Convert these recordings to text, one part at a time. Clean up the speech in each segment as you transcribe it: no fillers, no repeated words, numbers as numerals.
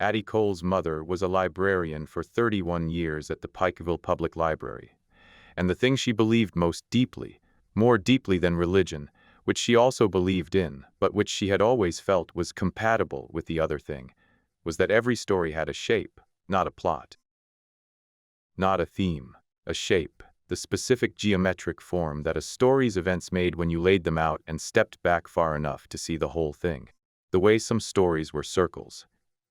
Addie Cole's mother was a librarian for 31 years at the Pikeville Public Library. And the thing she believed most deeply, more deeply than religion, which she also believed in, but which she had always felt was compatible with the other thing, was that every story had a shape, not a plot. Not a theme, a shape, the specific geometric form that a story's events made when you laid them out and stepped back far enough to see the whole thing. The way some stories were circles,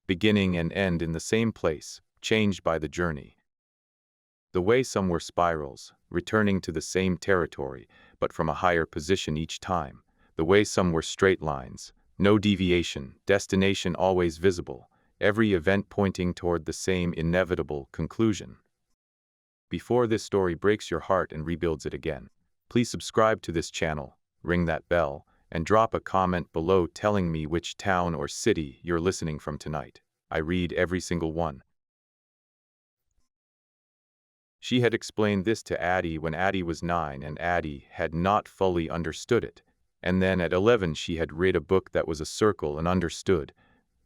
beginning and end in the same place, changed by the journey. The way some were spirals, returning to the same territory, but from a higher position each time. The way some were straight lines, no deviation, destination always visible, every event pointing toward the same inevitable conclusion. Before this story breaks your heart and rebuilds it again, please subscribe to this channel, ring that bell, and drop a comment below telling me which town or city you're listening from tonight. I read every single one. She had explained this to Addie when Addie was 9 and Addie had not fully understood it. And then at 11 she had read a book that was a circle and understood.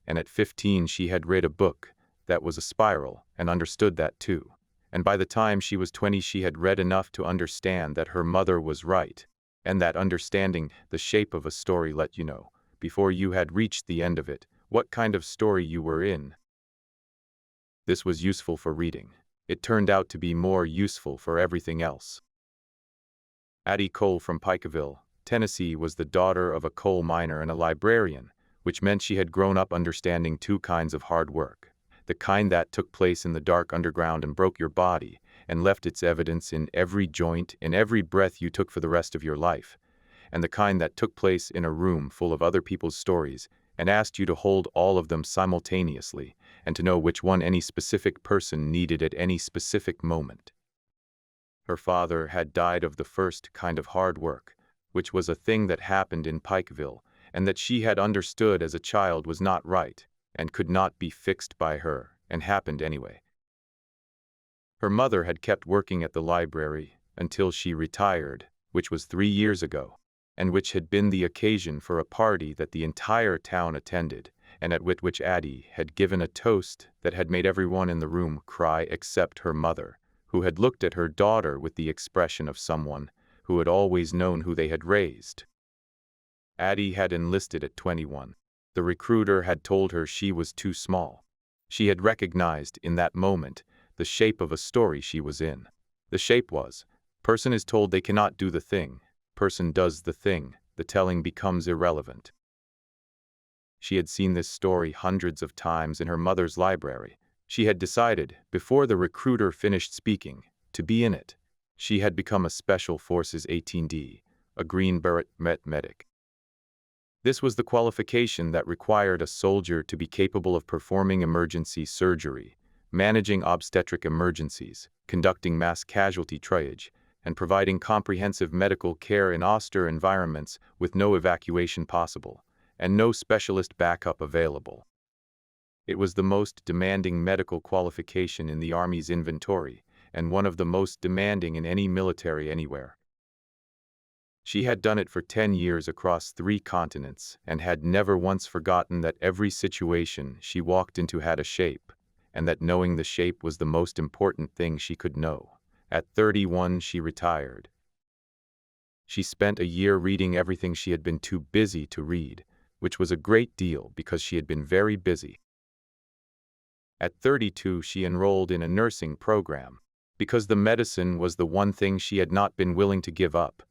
And at 15 she had read a book that was a spiral and understood that too. And by the time she was 20 she had read enough to understand that her mother was right. And that understanding the shape of a story let you know, before you had reached the end of it, what kind of story you were in. This was useful for reading. It turned out to be more useful for everything else. Addie Cole from Pikeville, Tennessee was the daughter of a coal miner and a librarian, which meant she had grown up understanding two kinds of hard work. The kind that took place in the dark underground and broke your body, and left its evidence in every joint, in every breath you took for the rest of your life. And the kind that took place in a room full of other people's stories, and asked you to hold all of them simultaneously, and to know which one any specific person needed at any specific moment. Her father had died of the first kind of hard work, which was a thing that happened in Pikeville, and that she had understood as a child was not right, and could not be fixed by her, and happened anyway. Her mother had kept working at the library until she retired, which was 3 years ago, and which had been the occasion for a party that the entire town attended, and at which Addie had given a toast that had made everyone in the room cry except her mother, who had looked at her daughter with the expression of someone who had always known who they had raised. Addie had enlisted at 21. The recruiter had told her she was too small. She had recognized in that moment the shape of a story she was in. The shape was, person is told they cannot do the thing, person does the thing, the telling becomes irrelevant. She had seen this story hundreds of times in her mother's library. She had decided, before the recruiter finished speaking, to be in it. She had become a Special Forces 18D, a Green Beret medic. This was the qualification that required a soldier to be capable of performing emergency surgery, managing obstetric emergencies, conducting mass casualty triage, and providing comprehensive medical care in austere environments with no evacuation possible, and no specialist backup available. It was the most demanding medical qualification in the Army's inventory, and one of the most demanding in any military anywhere. She had done it for 10 years across 3 continents, and had never once forgotten that every situation she walked into had a shape, and that knowing the shape was the most important thing she could know. At 31 she retired. She spent a year reading everything she had been too busy to read, which was a great deal because she had been very busy. At 32 she enrolled in a nursing program, because the medicine was the one thing she had not been willing to give up,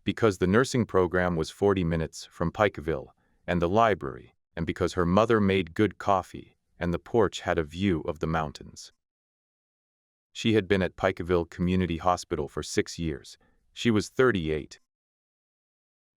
because the nursing program was 40 minutes from Pikeville and the library, and because her mother made good coffee, and the porch had a view of the mountains. She had been at Pikeville Community Hospital for 6 years. She was 38.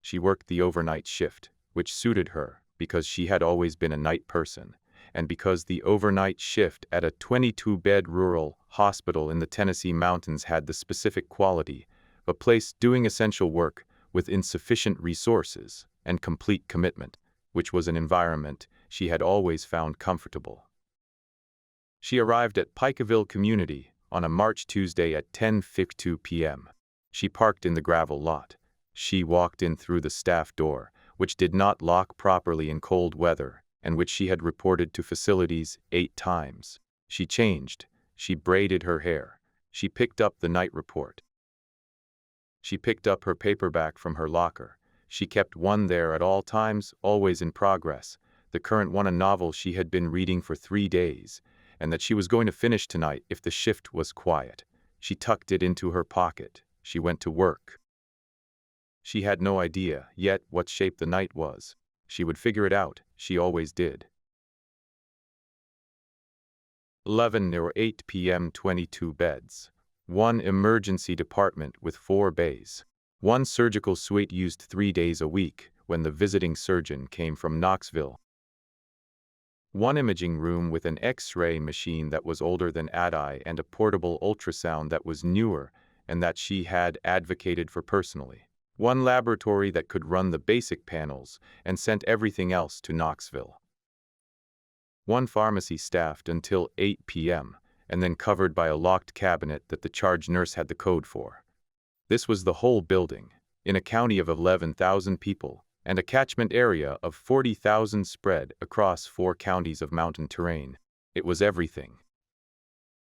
She worked the overnight shift, which suited her because she had always been a night person, and because the overnight shift at a 22-bed rural hospital in the Tennessee mountains had the specific quality of a place doing essential work with insufficient resources and complete commitment, which was an environment she had always found comfortable. She arrived at Pikeville Community on a March Tuesday at 10:52 p.m. She parked in the gravel lot. She walked in through the staff door, which did not lock properly in cold weather, and which she had reported to facilities 8 times. She changed. She braided her hair. She picked up the night report. She picked up her paperback from her locker. She kept one there at all times, always in progress. The current one, a novel she had been reading for 3 days, and that she was going to finish tonight if the shift was quiet. She tucked it into her pocket. She went to work. She had no idea yet what shape the night was. She would figure it out. She always did. 11 or 8 p.m. 22 beds. 1 emergency department with 4 bays. 1 surgical suite used 3 days a week when the visiting surgeon came from Knoxville. 1 imaging room with an X-ray machine that was older than Addie and a portable ultrasound that was newer and that she had advocated for personally. 1 laboratory that could run the basic panels and sent everything else to Knoxville. 1 pharmacy staffed until 8 p.m. and then covered by a locked cabinet that the charge nurse had the code for. This was the whole building, in a county of 11,000 people, and a catchment area of 40,000 spread across 4 counties of mountain terrain. It was everything.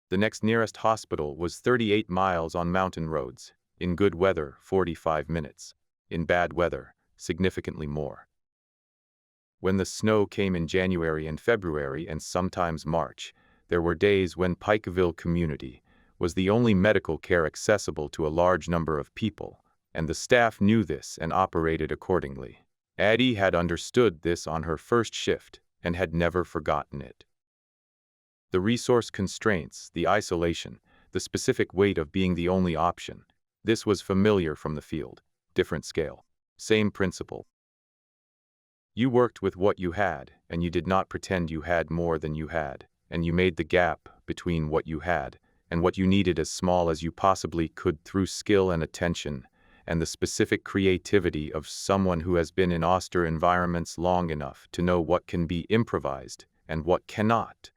The next nearest hospital was 38 miles on mountain roads, in good weather 45 minutes, in bad weather significantly more. When the snow came in January and February and sometimes March, there were days when Pikeville Community was the only medical care accessible to a large number of people, and the staff knew this and operated accordingly. Addie had understood this on her first shift and had never forgotten it. The resource constraints, the isolation, the specific weight of being the only option, this was familiar from the field. Different scale. Same principle. You worked with what you had, and you did not pretend you had more than you had, and you made the gap between what you had and what you needed as small as you possibly could through skill and attention, and the specific creativity of someone who has been in austere environments long enough to know what can be improvised and what cannot.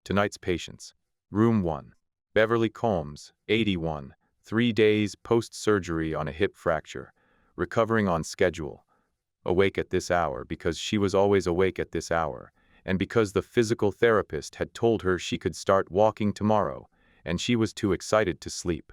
Tonight's patients. Room 1. Beverly Combs, 81, 3 days post-surgery on a hip fracture, recovering on schedule. Awake at this hour because she was always awake at this hour, and because the physical therapist had told her she could start walking tomorrow, and she was too excited to sleep.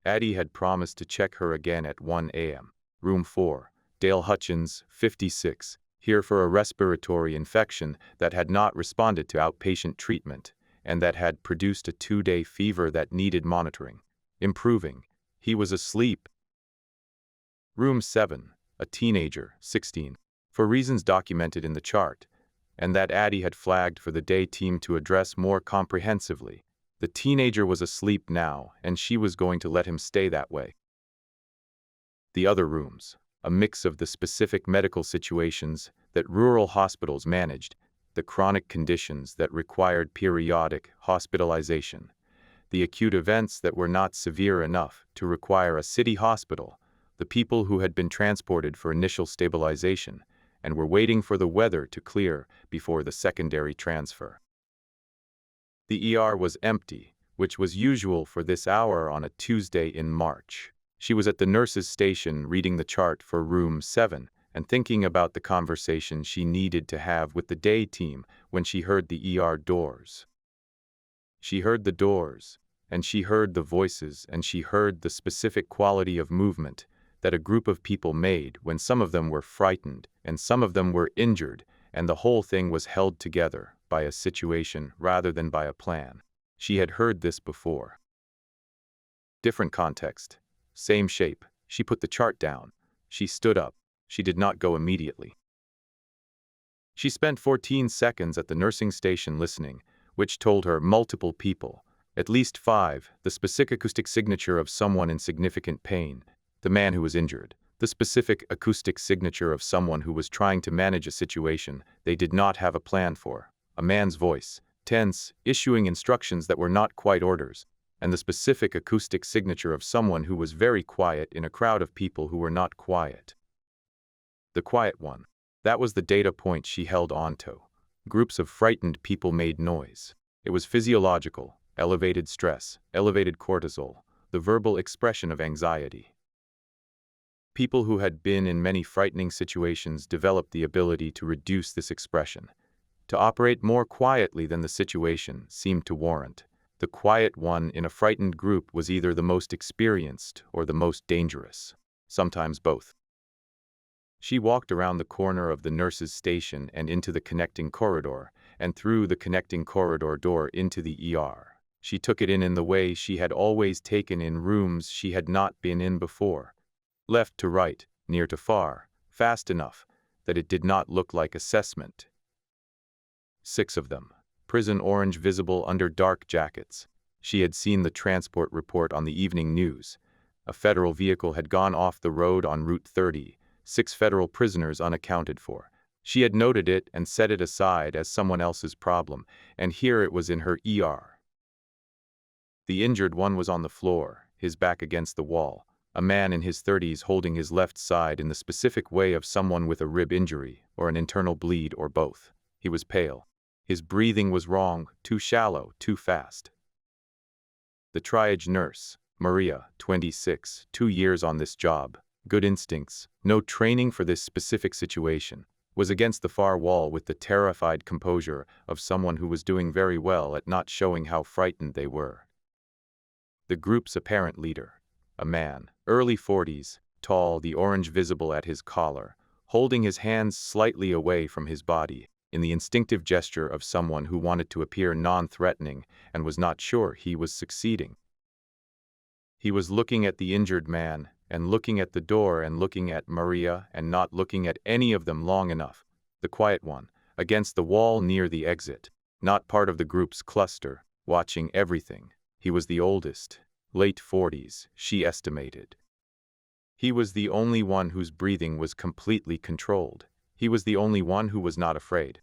Addie had promised to check her again at 1 a.m. Room 4. Dale Hutchins, 56, here for a respiratory infection that had not responded to outpatient treatment, and that had produced a 2-day fever that needed monitoring. Improving. He was asleep. Room 7. A teenager, 16, for reasons documented in the chart, and that Addie had flagged for the day team to address more comprehensively. The teenager was asleep now, and she was going to let him stay that way. The other rooms, a mix of the specific medical situations that rural hospitals managed, the chronic conditions that required periodic hospitalization, the acute events that were not severe enough to require a city hospital, the people who had been transported for initial stabilization and were waiting for the weather to clear before the secondary transfer. The ER was empty, which was usual for this hour on a Tuesday in March. She was at the nurse's station reading the chart for room 7 and thinking about the conversation she needed to have with the day team when she heard the ER doors. She heard the doors, and she heard the voices, and she heard the specific quality of movement that a group of people made when some of them were frightened and some of them were injured, and the whole thing was held together by a situation rather than by a plan. She had heard this before. Different context. Same shape. She put the chart down. She stood up. She did not go immediately. She spent 14 seconds at the nursing station listening, which told her multiple people, at least 5, the specific acoustic signature of someone in significant pain, the man who was injured, the specific acoustic signature of someone who was trying to manage a situation they did not have a plan for, a man's voice, tense, issuing instructions that were not quite orders, and the specific acoustic signature of someone who was very quiet in a crowd of people who were not quiet. The quiet one. That was the data point she held onto. Groups of frightened people made noise. It was physiological, elevated stress, elevated cortisol, the verbal expression of anxiety. People who had been in many frightening situations developed the ability to reduce this expression, to operate more quietly than the situation seemed to warrant. The quiet one in a frightened group was either the most experienced or the most dangerous, sometimes both. She walked around the corner of the nurse's station and into the connecting corridor, and through the connecting corridor door into the ER. She took it in the way she had always taken in rooms she had not been in before. Left to right, near to far, fast enough that it did not look like assessment. 6 of them, prison orange visible under dark jackets. She had seen the transport report on the evening news. A federal vehicle had gone off the road on Route 30, 6 federal prisoners unaccounted for. She had noted it and set it aside as someone else's problem, and here it was in her ER. The injured one was on the floor, his back against the wall, a man in his 30s holding his left side in the specific way of someone with a rib injury or an internal bleed or both. He was pale. His breathing was wrong, too shallow, too fast. The triage nurse, Maria, 26, 2 years on this job, good instincts, no training for this specific situation, was against the far wall with the terrified composure of someone who was doing very well at not showing how frightened they were. The group's apparent leader, a man, early 40s, tall, the orange visible at his collar, holding his hands slightly away from his body, in the instinctive gesture of someone who wanted to appear non-threatening and was not sure he was succeeding. He was looking at the injured man, and looking at the door and looking at Maria and not looking at any of them long enough. The quiet one, against the wall near the exit, not part of the group's cluster, watching everything. He was the oldest, late 40s, she estimated. He was the only one whose breathing was completely controlled. He was the only one who was not afraid.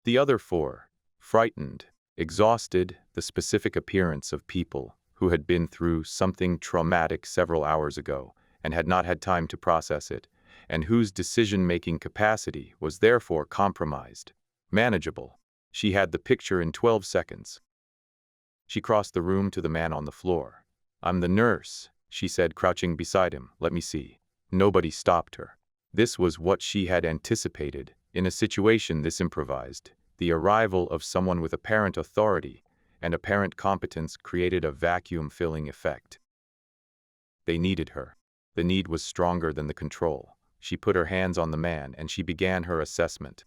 The other 4, frightened, exhausted, the specific appearance of people who had been through something traumatic several hours ago and had not had time to process it, and whose decision-making capacity was therefore compromised. Manageable. She had the picture in 12 seconds. She crossed the room to the man on the floor. "I'm the nurse," she said, crouching beside him. "Let me see." Nobody stopped her. This was what she had anticipated. In a situation this improvised, the arrival of someone with apparent authority and apparent competence created a vacuum-filling effect. They needed her. The need was stronger than the control. She put her hands on the man and she began her assessment.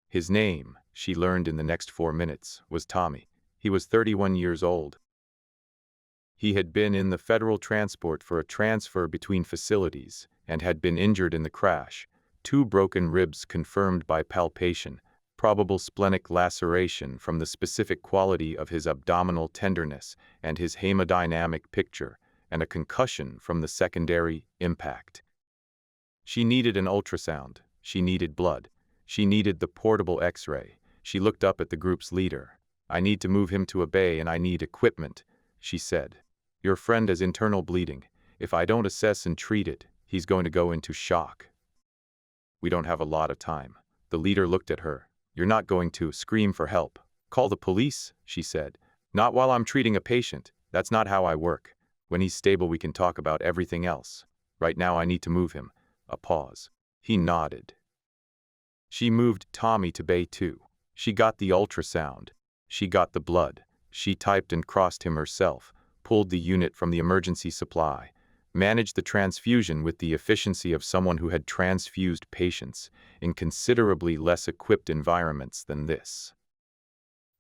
His name, she learned in the next 4 minutes, was Tommy. He was 31 years old. He had been in the federal transport for a transfer between facilities and had been injured in the crash. 2 broken ribs confirmed by palpation, probable splenic laceration from the specific quality of his abdominal tenderness and his hemodynamic picture, and a concussion from the secondary impact. She needed an ultrasound. She needed blood. She needed the portable X-ray. She looked up at the group's leader. "I need to move him to a bay and I need equipment," she said. "Your friend has internal bleeding. If I don't assess and treat it, he's going to go into shock. We don't have a lot of time." The leader looked at her. "You're not going to scream for help. Call the police," she said. "Not while I'm treating a patient. That's not how I work. When he's stable we can talk about everything else. Right now I need to move him." A pause. He nodded. She moved Tommy to Bay 2. She got the ultrasound. She got the blood. She typed and crossed him herself, pulled the unit from the emergency supply, managed the transfusion with the efficiency of someone who had transfused patients in considerably less equipped environments than this.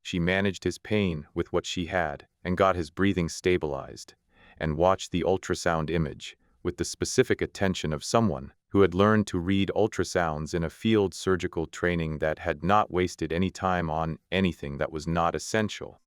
She managed his pain with what she had and got his breathing stabilized, and watched the ultrasound image with the specific attention of someone who had learned to read ultrasounds in a field surgical training that had not wasted any time on anything that was not essential.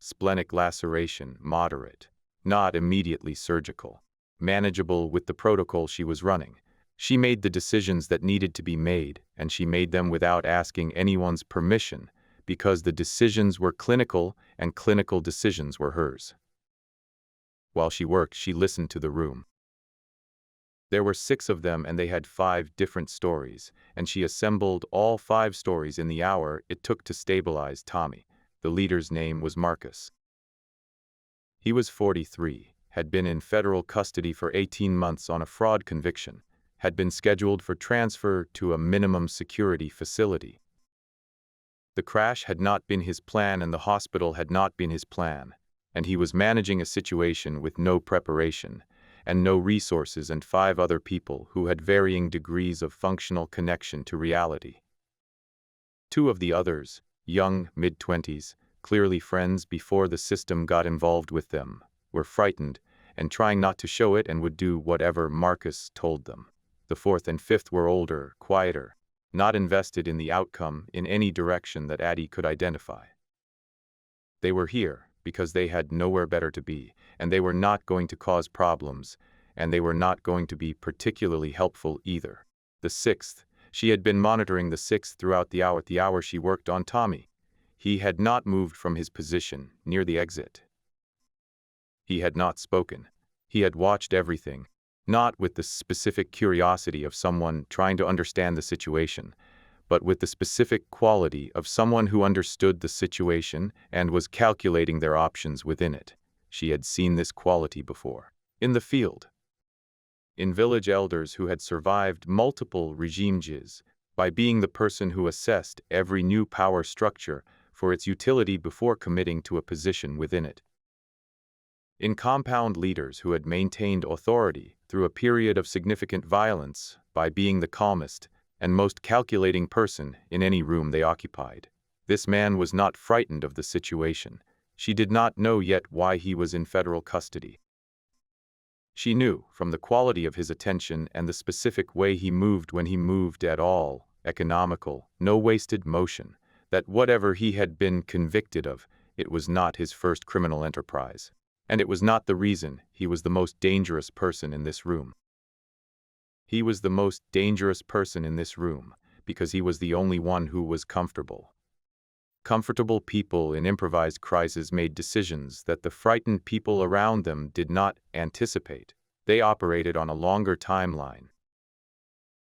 Splenic laceration, moderate, not immediately surgical, manageable with the protocol she was running. She made the decisions that needed to be made, and she made them without asking anyone's permission, because the decisions were clinical and clinical decisions were hers. While she worked, she listened to the room. There were 6 of them and they had 5 different stories, and she assembled all 5 stories in the hour it took to stabilize Tommy. The leader's name was Marcus. He was 43, had been in federal custody for 18 months on a fraud conviction, had been scheduled for transfer to a minimum security facility. The crash had not been his plan and the hospital had not been his plan, and he was managing a situation with no preparation and no resources and 5 other people who had varying degrees of functional connection to reality. 2 of the others, young, mid-20s, clearly friends before the system got involved with them, were frightened and trying not to show it and would do whatever Marcus told them. The 4th and 5th were older, quieter, not invested in the outcome in any direction that Addie could identify. They were here because they had nowhere better to be, and they were not going to cause problems, and they were not going to be particularly helpful either. The 6th, she had been monitoring the 6th throughout the hour she worked on Tommy. He had not moved from his position near the exit. He had not spoken. He had watched everything, not with the specific curiosity of someone trying to understand the situation, but with the specific quality of someone who understood the situation and was calculating their options within it. She had seen this quality before. In the field. In village elders who had survived multiple regimes, by being the person who assessed every new power structure for its utility before committing to a position within it. In compound leaders who had maintained authority through a period of significant violence by being the calmest and most calculating person in any room they occupied. This man was not frightened of the situation. She did not know yet why he was in federal custody. She knew, from the quality of his attention and the specific way he moved when he moved at all, economical, no wasted motion, that whatever he had been convicted of, it was not his first criminal enterprise. And it was not the reason he was the most dangerous person in this room. He was the most dangerous person in this room because he was the only one who was comfortable. Comfortable people in improvised crises made decisions that the frightened people around them did not anticipate. They operated on a longer timeline.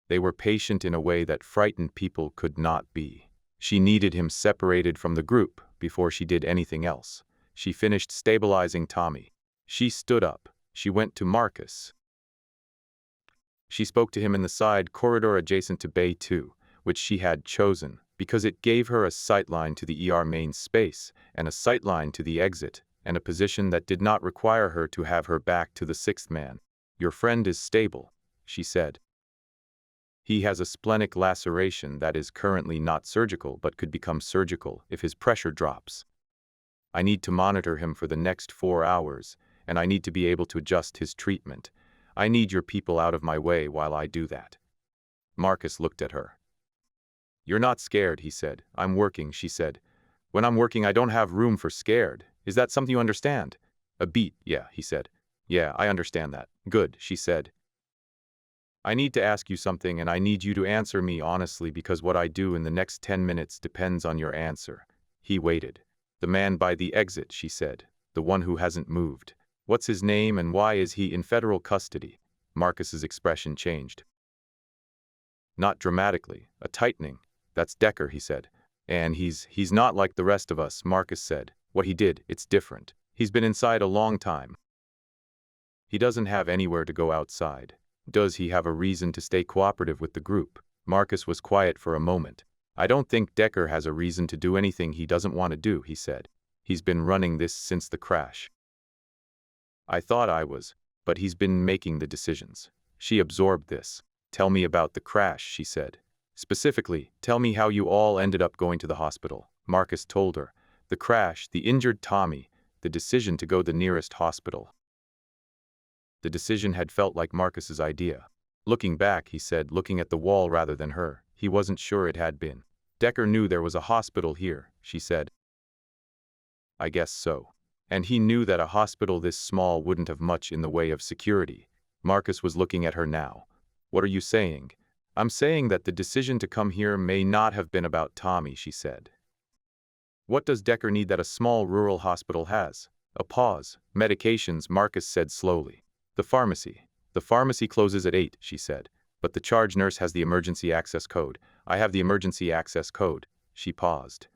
They were patient in a way that frightened people could not be. She needed him separated from the group before she did anything else. She finished stabilizing Tommy. She stood up. She went to Marcus. She spoke to him in the side corridor adjacent to Bay 2, which she had chosen because it gave her a sightline to the ER main space and a sightline to the exit and a position that did not require her to have her back to the 6th man. "Your friend is stable," she said. "He has a splenic laceration that is currently not surgical but could become surgical if his pressure drops. I need to monitor him for the next 4 hours, and I need to be able to adjust his treatment. I need your people out of my way while I do that." Marcus looked at her. "You're not scared," he said. "I'm working," she said. "When I'm working, I don't have room for scared. Is that something you understand?" "A bit, yeah," he said. "Yeah, I understand that." "Good," she said. "I need to ask you something, and I need you to answer me honestly because what I do in the next 10 minutes depends on your answer." He waited. "The man by the exit," she said. "The one who hasn't moved. What's his name and why is he in federal custody?" Marcus's expression changed. Not dramatically, a tightening. "That's Decker," he said. "And he's not like the rest of us," Marcus said. "What he did, it's different. He's been inside a long time. He doesn't have anywhere to go outside. Does he have a reason to stay cooperative with the group?" Marcus was quiet for a moment. "I don't think Decker has a reason to do anything he doesn't want to do," he said. "He's been running this since the crash. I thought I was, but he's been making the decisions." She absorbed this. "Tell me about the crash," she said. "Specifically, tell me how you all ended up going to the hospital." Marcus told her. The crash, the injured Tommy, the decision to go the nearest hospital. The decision had felt like Marcus's idea. Looking back, he said, looking at the wall rather than her, he wasn't sure it had been. "Decker knew there was a hospital here," she said. "I guess so. And he knew that a hospital this small wouldn't have much in the way of security." Marcus was looking at her now. "What are you saying?" "I'm saying that the decision to come here may not have been about Tommy," she said. "What does Decker need that a small rural hospital has?" A pause. "Medications," Marcus said slowly. "The pharmacy. The pharmacy closes at 8, she said. "But the charge nurse has the emergency access code. I have the emergency access code." She paused.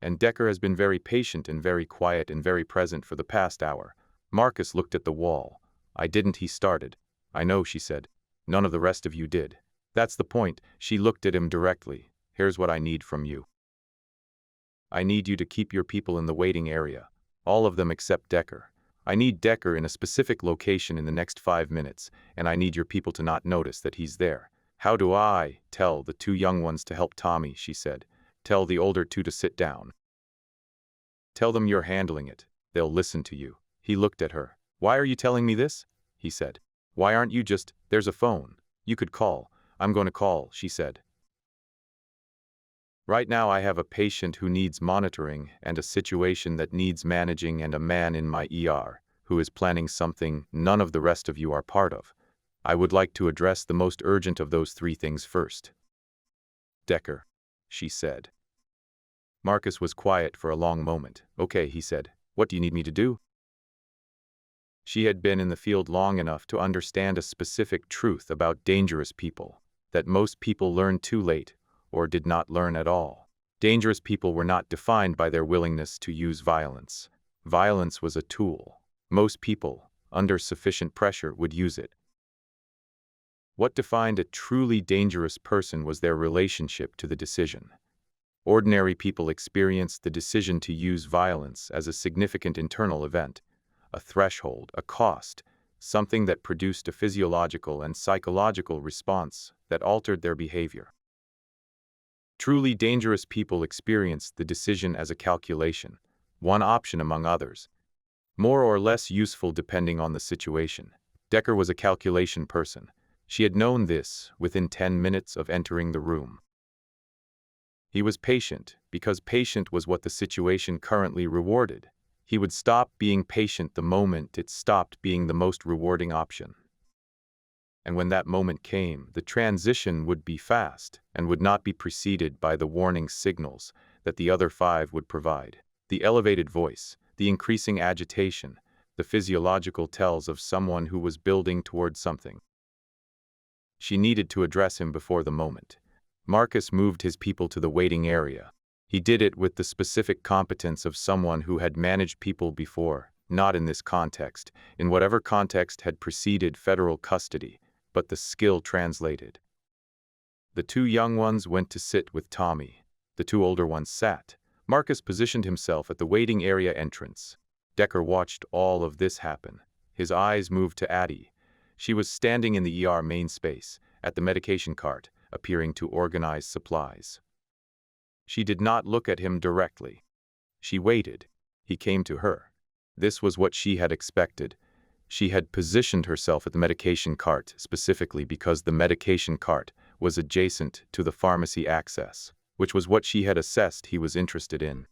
"And Decker has been very patient and very quiet and very present for the past hour. Marcus looked at the wall. I didn't, he started. I know, she said. None of the rest of you did. That's the point. She looked at him directly. Here's what I need from you. I need you to keep your people in the waiting area. All of them except Decker. I need Decker in a specific location in the next 5 minutes, and I need your people to not notice that he's there. How do I tell the two young ones to help Tommy, she said. Tell the older two to sit down. Tell them you're handling it. They'll listen to you. He looked at her. Why are you telling me this? He said. Why aren't you just, there's a phone. You could call. I'm going to call, she said. Right now I have a patient who needs monitoring and a situation that needs managing and a man in my ER who is planning something none of the rest of you are part of. I would like to address the most urgent of those 3 things first. Decker, she said. Marcus was quiet for a long moment. Okay, he said. What do you need me to do? She had been in the field long enough to understand a specific truth about dangerous people, that most people learn too late or did not learn at all. Dangerous people were not defined by their willingness to use violence. Violence was a tool. Most people, under sufficient pressure, would use it. What defined a truly dangerous person was their relationship to the decision. Ordinary people experienced the decision to use violence as a significant internal event, a threshold, a cost, something that produced a physiological and psychological response that altered their behavior. Truly dangerous people experienced the decision as a calculation, one option among others, more or less useful depending on the situation. Decker was a calculation person. She had known this within 10 minutes of entering the room. He was patient, because patient was what the situation currently rewarded. He would stop being patient the moment it stopped being the most rewarding option. And when that moment came, the transition would be fast and would not be preceded by the warning signals that the other 5 would provide. The elevated voice, the increasing agitation, the physiological tells of someone who was building toward something. She needed to address him before the moment. Marcus moved his people to the waiting area. He did it with the specific competence of someone who had managed people before, not in this context, in whatever context had preceded federal custody, but the skill translated. The 2 young ones went to sit with Tommy. The 2 older ones sat. Marcus positioned himself at the waiting area entrance. Decker watched all of this happen. His eyes moved to Addie. She was standing in the ER main space, at the medication cart, appearing to organize supplies. She did not look at him directly. She waited. He came to her. This was what she had expected. She had positioned herself at the medication cart specifically because the medication cart was adjacent to the pharmacy access, which was what she had assessed he was interested in.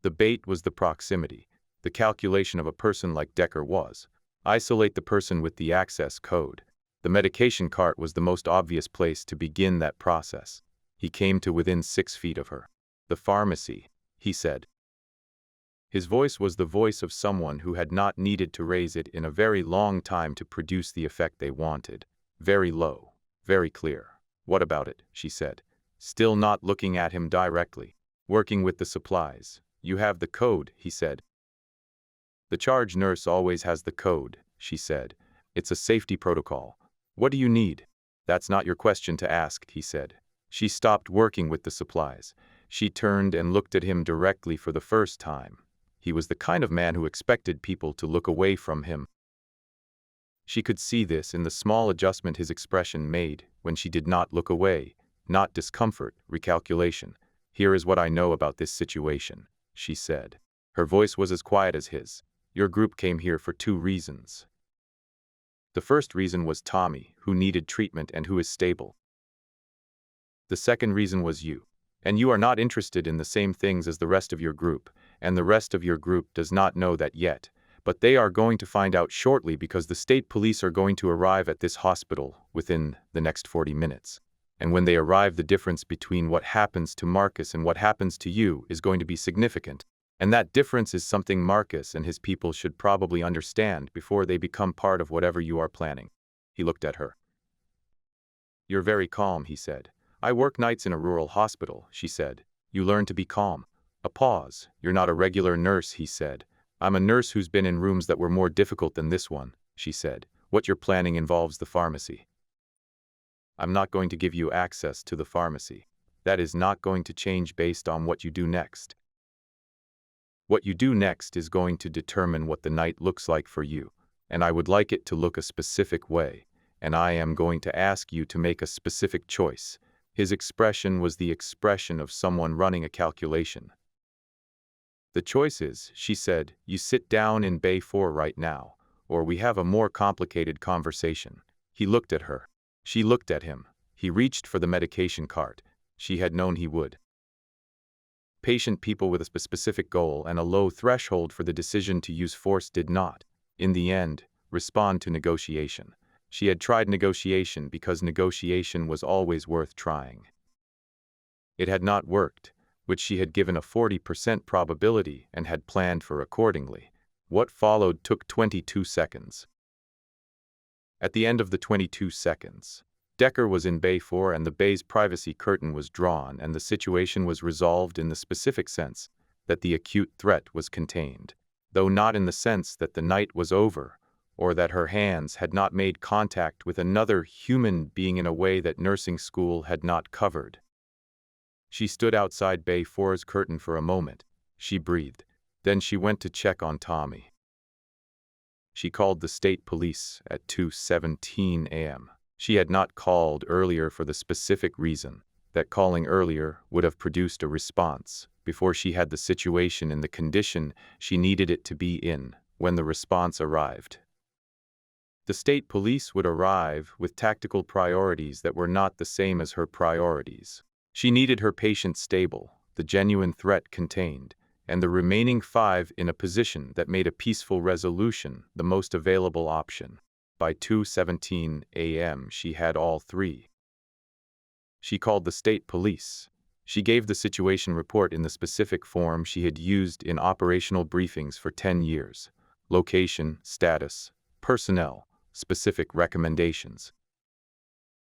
The bait was the proximity. The calculation of a person like Decker was, isolate the person with the access code. The medication cart was the most obvious place to begin that process. He came to within 6 feet of her. The pharmacy, he said. His voice was the voice of someone who had not needed to raise it in a very long time to produce the effect they wanted. Very low, very clear. What about it, she said, still not looking at him directly. Working with the supplies. You have the code, he said. The charge nurse always has the code, she said. It's a safety protocol. What do you need? That's not your question to ask, he said. She stopped working with the supplies. She turned and looked at him directly for the first time. He was the kind of man who expected people to look away from him. She could see this in the small adjustment his expression made when she did not look away, not discomfort, recalculation. Here is what I know about this situation, she said. Her voice was as quiet as his. Your group came here for 2 reasons. The first reason was Tommy, who needed treatment and who is stable. The second reason was you. And you are not interested in the same things as the rest of your group, and the rest of your group does not know that yet, but they are going to find out shortly because the state police are going to arrive at this hospital within the next 40 minutes. And when they arrive, the difference between what happens to Marcus and what happens to you is going to be significant. And that difference is something Marcus and his people should probably understand before they become part of whatever you are planning. He looked at her. You're very calm, he said. I work nights in a rural hospital, she said. You learn to be calm. A pause. You're not a regular nurse, he said. I'm a nurse who's been in rooms that were more difficult than this one, she said. What you're planning involves the pharmacy. I'm not going to give you access to the pharmacy. That is not going to change based on what you do next. What you do next is going to determine what the night looks like for you, and I would like it to look a specific way, and I am going to ask you to make a specific choice. His expression was the expression of someone running a calculation. The choice is, she said, you sit down in Bay 4 right now, or we have a more complicated conversation. He looked at her. She looked at him. He reached for the medication cart. She had known he would. Patient people with a specific goal and a low threshold for the decision to use force did not, in the end, respond to negotiation. She had tried negotiation because negotiation was always worth trying. It had not worked, which she had given a 40% probability and had planned for accordingly. What followed took 22 seconds. At the end of the 22 seconds, Decker was in Bay 4 and the bay's privacy curtain was drawn and the situation was resolved in the specific sense that the acute threat was contained, though not in the sense that the night was over or that her hands had not made contact with another human being in a way that nursing school had not covered. She stood outside Bay 4's curtain for a moment. She breathed. Then she went to check on Tommy. She called the state police at 2:17 a.m. She had not called earlier for the specific reason that calling earlier would have produced a response before she had the situation in the condition she needed it to be in when the response arrived. The state police would arrive with tactical priorities that were not the same as her priorities. She needed her patient stable, the genuine threat contained, and the remaining 5 in a position that made a peaceful resolution the most available option. By 2:17 a.m. she had all 3. She called the state police. She gave the situation report in the specific form she had used in operational briefings for 10 years. Location, status, personnel, specific recommendations.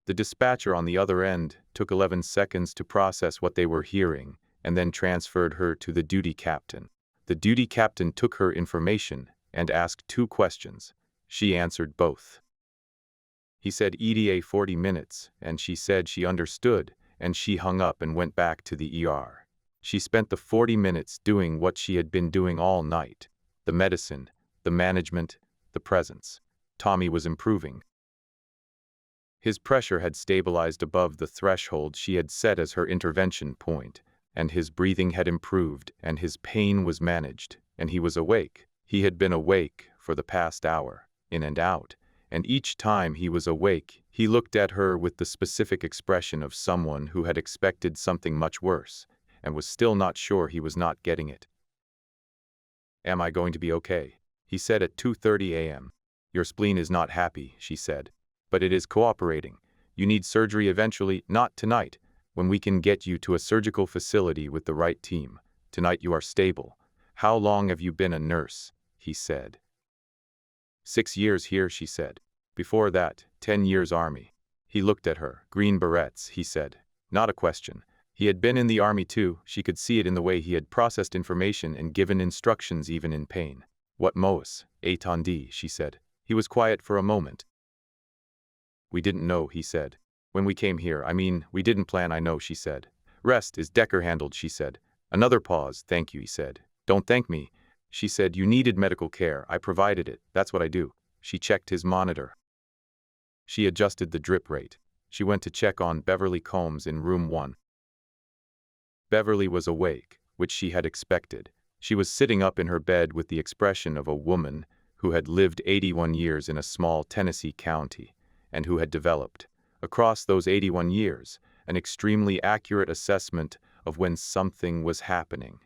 The dispatcher on the other end took 11 seconds to process what they were hearing and then transferred her to the duty captain. The duty captain took her information and asked 2 questions. She answered both. He said ETA 40 minutes, and she said she understood, and she hung up and went back to the ER. She spent the 40 minutes doing what she had been doing all night. The medicine, the management, the presence. Tommy was improving. His pressure had stabilized above the threshold she had set as her intervention point, and his breathing had improved, and his pain was managed, and he was awake. He had been awake for the past hour, in and out, and each time he was awake, he looked at her with the specific expression of someone who had expected something much worse, and was still not sure he was not getting it. "Am I going to be okay?" he said at 2:30 a.m. "Your spleen is not happy," she said, "but it is cooperating. You need surgery eventually, not tonight, when we can get you to a surgical facility with the right team. Tonight you are stable. How long have you been a nurse?" he said. 6 years here, she said. Before that, 10 years Army. He looked at her. Green berets, he said. Not a question. He had been in the Army too. She could see it in the way he had processed information and given instructions even in pain. "What Moas? Attendez," she said. He was quiet for a moment. "We didn't know," he said. "When we came here, we didn't plan, I know," she said. "Rest is Decker handled," she said. Another pause. "Thank you," he said. "Don't thank me." She said, "You needed medical care. I provided it. That's what I do." She checked his monitor. She adjusted the drip rate. She went to check on Beverly Combs in room 1. Beverly was awake, which she had expected. She was sitting up in her bed with the expression of a woman who had lived 81 years in a small Tennessee county, and who had developed, across those 81 years, an extremely accurate assessment of when something was happening.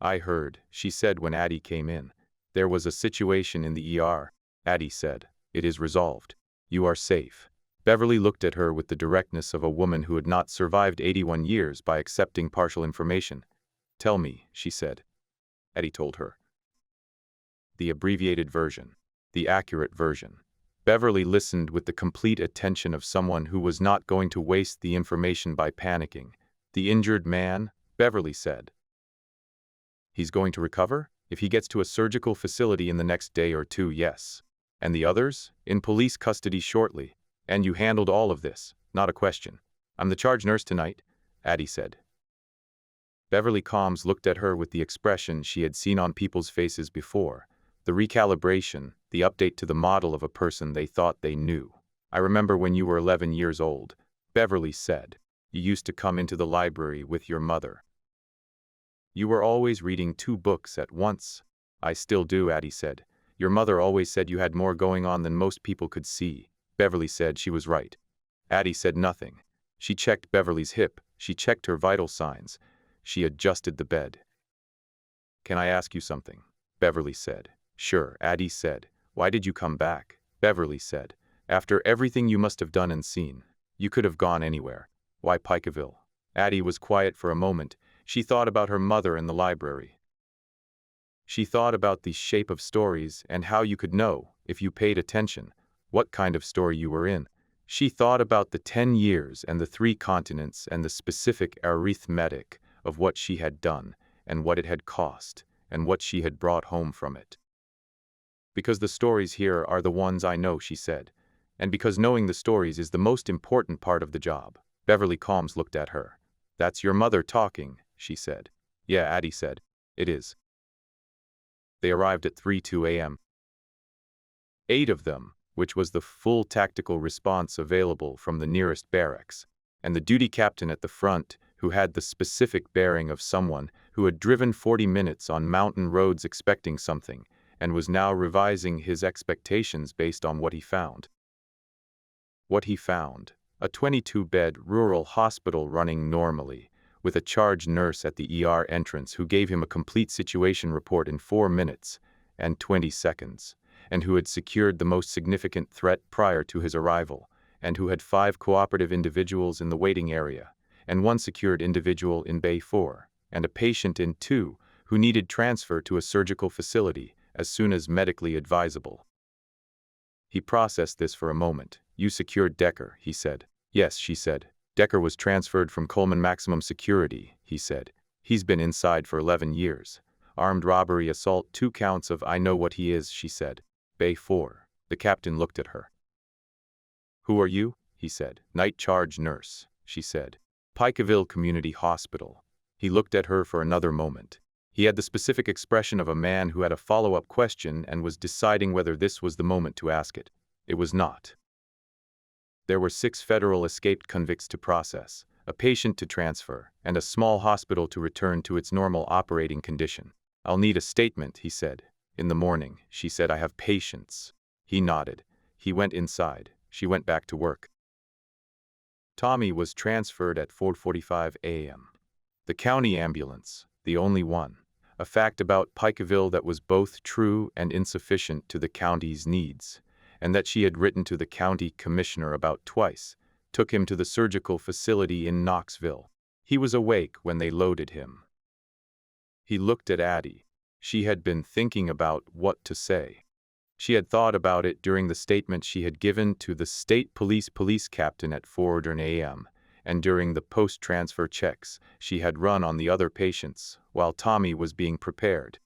"I heard," she said when Addie came in. "There was a situation in the ER." Addie said, "It is resolved. You are safe." Beverly looked at her with the directness of a woman who had not survived 81 years by accepting partial information. "Tell me," she said. Addie told her. The abbreviated version. The accurate version. Beverly listened with the complete attention of someone who was not going to waste the information by panicking. "The injured man," Beverly said. "He's going to recover?" If he gets to a surgical facility in the next day or two, yes. And the others? In police custody shortly. And you handled all of this. Not a question. I'm the charge nurse tonight, Addie said. Beverly Combs looked at her with the expression she had seen on people's faces before. The recalibration, the update to the model of a person they thought they knew. I remember when you were 11 years old, Beverly said. You used to come into the library with your mother. You were always reading 2 books at once. I still do, Addie said. Your mother always said you had more going on than most people could see. Beverly said she was right. Addie said nothing. She checked Beverly's hip. She checked her vital signs. She adjusted the bed. Can I ask you something? Beverly said. Sure, Addie said. Why did you come back? Beverly said. After everything you must have done and seen. You could have gone anywhere. Why Pikeville? Addie was quiet for a moment. She thought about her mother in the library. She thought about the shape of stories and how you could know, if you paid attention, what kind of story you were in. She thought about the 10 years and the 3 continents and the specific arithmetic of what she had done and what it had cost and what she had brought home from it. Because the stories here are the ones I know, she said, and because knowing the stories is the most important part of the job. Beverly Combs looked at her. That's your mother talking, she said. Yeah, Addie said. It is. They arrived at 3:02 a.m. 8 of them, which was the full tactical response available from the nearest barracks, and the duty captain at the front, who had the specific bearing of someone who had driven 40 minutes on mountain roads expecting something, and was now revising his expectations based on what he found. What he found: a 22-bed rural hospital running normally, with a charge nurse at the ER entrance who gave him a complete situation report in 4 minutes and 20 seconds, and who had secured the most significant threat prior to his arrival, and who had 5 cooperative individuals in the waiting area, and 1 secured individual in Bay 4, and a patient in 2 who needed transfer to a surgical facility as soon as medically advisable. He processed this for a moment. You secured Decker, he said. Yes, she said. Decker was transferred from Coleman Maximum Security, he said. He's been inside for 11 years. Armed robbery, assault, 2 counts of I know what he is, she said. Bay 4. The captain looked at her. Who are you? He said. Night charge nurse, she said. Pikeville Community Hospital. He looked at her for another moment. He had the specific expression of a man who had a follow-up question and was deciding whether this was the moment to ask it. It was not. There were 6 federal escaped convicts to process, a patient to transfer, and a small hospital to return to its normal operating condition. I'll need a statement, he said. In the morning, she said. I have patients. He nodded. He went inside. She went back to work. Tommy was transferred at 4:45 a.m. The county ambulance, the only one. A fact about Pikeville that was both true and insufficient to the county's needs, and that she had written to the county commissioner about twice, took him to the surgical facility in Knoxville. He was awake when they loaded him. He looked at Addie. She had been thinking about what to say. She had thought about it during the statement she had given to the state police captain at 4:00 a.m., and during the post-transfer checks she had run on the other patients while Tommy was being prepared.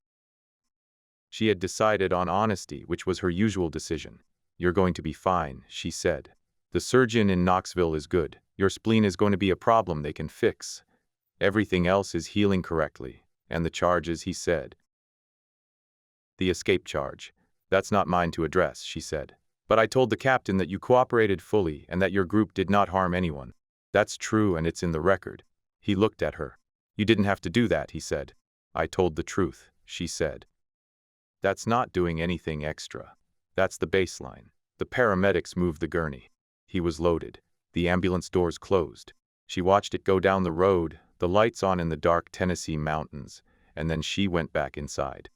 She had decided on honesty, which was her usual decision. You're going to be fine, she said. The surgeon in Knoxville is good. Your spleen is going to be a problem they can fix. Everything else is healing correctly. And the charges, he said. The escape charge. That's not mine to address, she said. But I told the captain that you cooperated fully and that your group did not harm anyone. That's true and it's in the record. He looked at her. You didn't have to do that, he said. I told the truth, she said. That's not doing anything extra. That's the baseline. The paramedics moved the gurney. He was loaded. The ambulance doors closed. She watched it go down the road, the lights on in the dark Tennessee mountains, and then she went back inside.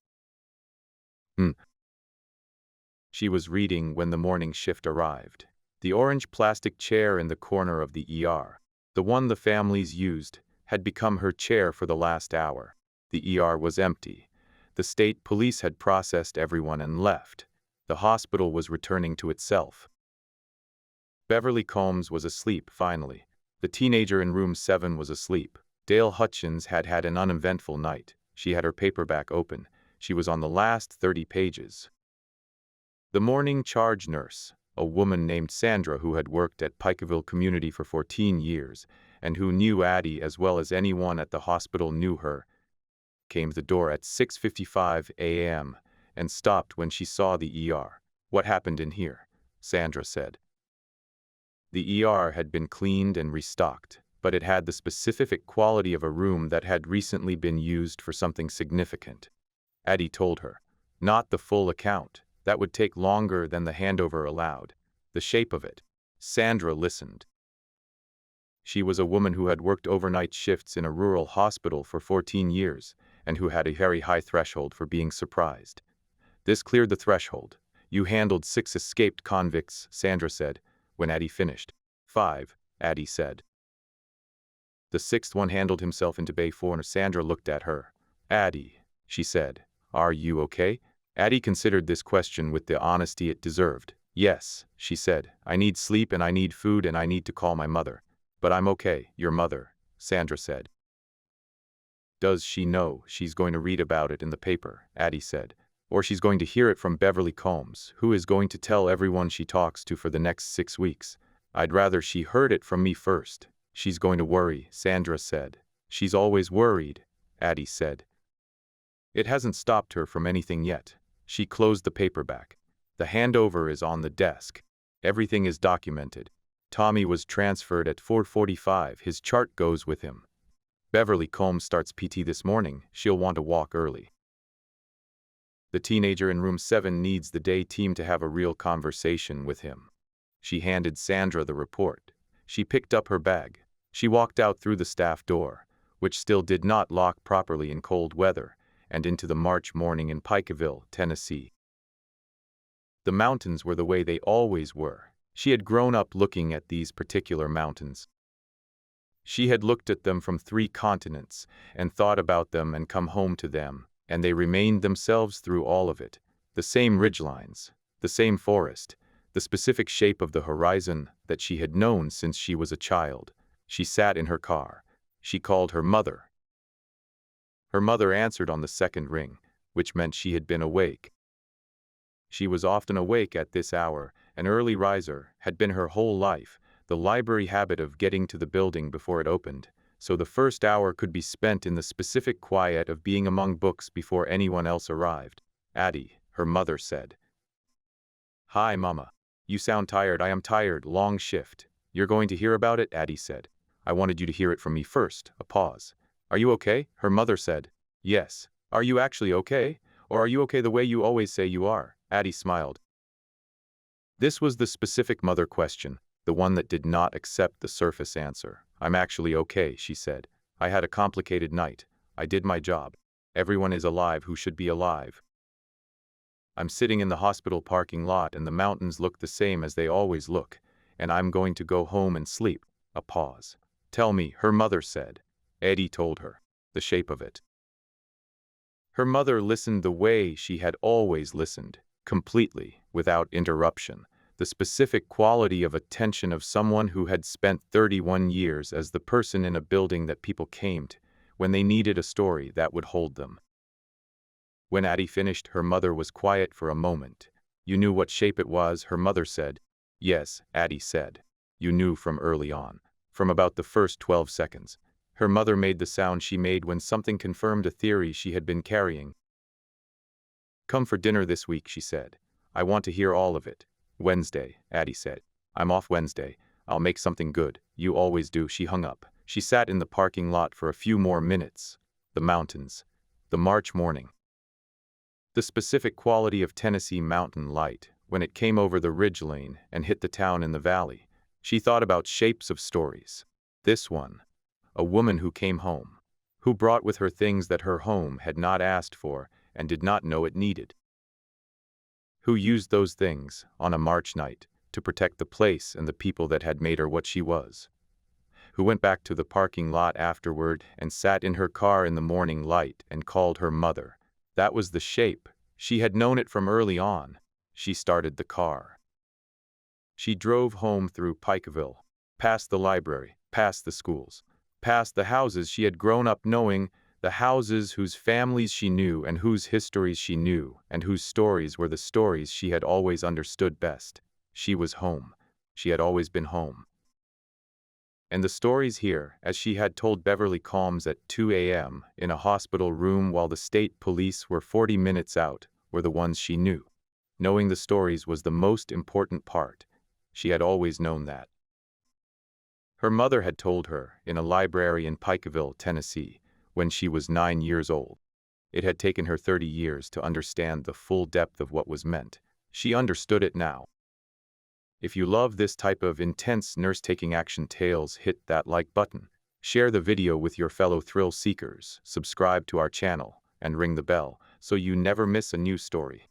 She was reading when the morning shift arrived. The orange plastic chair in the corner of the ER, the one the families used, had become her chair for the last hour. The ER was empty. The state police had processed everyone and left. The hospital was returning to itself. Beverly Combs was asleep, finally. The teenager in room 7 was asleep. Dale Hutchins had had an uneventful night. She had her paperback open. She was on the last 30 pages. The morning charge nurse, a woman named Sandra who had worked at Pikeville Community for 14 years, and who knew Addie as well as anyone at the hospital knew her, came to the door at 6:55 a.m. and stopped when she saw the ER. "What happened in here?" Sandra said. The ER had been cleaned and restocked, but it had the specific quality of a room that had recently been used for something significant. Addie told her. Not the full account. That would take longer than the handover allowed. The shape of it. Sandra listened. She was a woman who had worked overnight shifts in a rural hospital for 14 years, and who had a very high threshold for being surprised. This cleared the threshold. "You handled 6 escaped convicts," Sandra said, when Addie finished. "5, Addie said. "The 6th one handled himself into Bay 4. Sandra looked at her. "Addie," she said, "are you okay?" Addie considered this question with the honesty it deserved. "Yes," she said, "I need sleep and I need food and I need to call my mother. But I'm okay." "Your mother," Sandra said. "Does she know?" "She's going to read about it in the paper," Addie said. "Or she's going to hear it from Beverly Combs, who is going to tell everyone she talks to for the next 6 weeks. I'd rather she heard it from me first." "She's going to worry," Sandra said. "She's always worried," Addie said. "It hasn't stopped her from anything yet." She closed the paperback. "The handover is on the desk. Everything is documented. Tommy was transferred at 4:45. His chart goes with him. Beverly Combs starts PT this morning. She'll want to walk early. The teenager in room 7 needs the day team to have a real conversation with him." She handed Sandra the report. She picked up her bag. She walked out through the staff door, which still did not lock properly in cold weather, and into the March morning in Pikeville, Tennessee. The mountains were the way they always were. She had grown up looking at these particular mountains. She had looked at them from 3 continents, and thought about them and come home to them, and they remained themselves through all of it. The same ridgelines, the same forest, the specific shape of the horizon that she had known since she was a child. She sat in her car. She called her mother. Her mother answered on the 2nd ring, which meant she had been awake. She was often awake at this hour, an early riser, had been her whole life, the library habit of getting to the building before it opened, so the first hour could be spent in the specific quiet of being among books before anyone else arrived. "Addie," her mother said. "Hi, Mama. You sound tired." "I am tired. Long shift." "You're going to hear about it?" Addie said. "I wanted you to hear it from me first." A pause. "Are you okay?" her mother said. "Yes." "Are you actually okay? Or are you okay the way you always say you are?" Addie smiled. This was the specific mother question, the one that did not accept the surface answer. "I'm actually okay," she said. "I had a complicated night. I did my job. Everyone is alive who should be alive. I'm sitting in the hospital parking lot and the mountains look the same as they always look, and I'm going to go home and sleep." A pause. "Tell me," her mother said. Addie told her. The shape of it. Her mother listened the way she had always listened, completely, without interruption. The specific quality of attention of someone who had spent 31 years as the person in a building that people came to when they needed a story that would hold them. When Addie finished, her mother was quiet for a moment. "You knew what shape it was," her mother said. "Yes," Addie said. "You knew from early on, from about the first 12 seconds. Her mother made the sound she made when something confirmed a theory she had been carrying. "Come for dinner this week," she said. "I want to hear all of it." "Wednesday," Addie said. "I'm off Wednesday. I'll make something good." "You always do." She hung up. She sat in the parking lot for a few more minutes. The mountains. The March morning. The specific quality of Tennessee mountain light, when it came over the ridge lane and hit the town in the valley. She thought about shapes of stories. This one. A woman who came home. Who brought with her things that her home had not asked for and did not know it needed. Who used those things, on a March night, to protect the place and the people that had made her what she was. Who went back to the parking lot afterward and sat in her car in the morning light and called her mother. That was the shape. She had known it from early on. She started the car. She drove home through Pikeville, past the library, past the schools, past the houses she had grown up knowing The houses whose families she knew and whose histories she knew and whose stories were the stories she had always understood best. She was home. She had always been home. And the stories here, as she had told Beverly Combs at 2 a.m. in a hospital room while the state police were 40 minutes out, were the ones she knew. Knowing the stories was the most important part. She had always known that. Her mother had told her in a library in Pikeville, Tennessee, when she was 9 years old. It had taken her 30 years to understand the full depth of what was meant. She understood it now. If you love this type of intense nurse-taking action tales, hit that like button. Share the video with your fellow thrill seekers, subscribe to our channel, and ring the bell so you never miss a new story.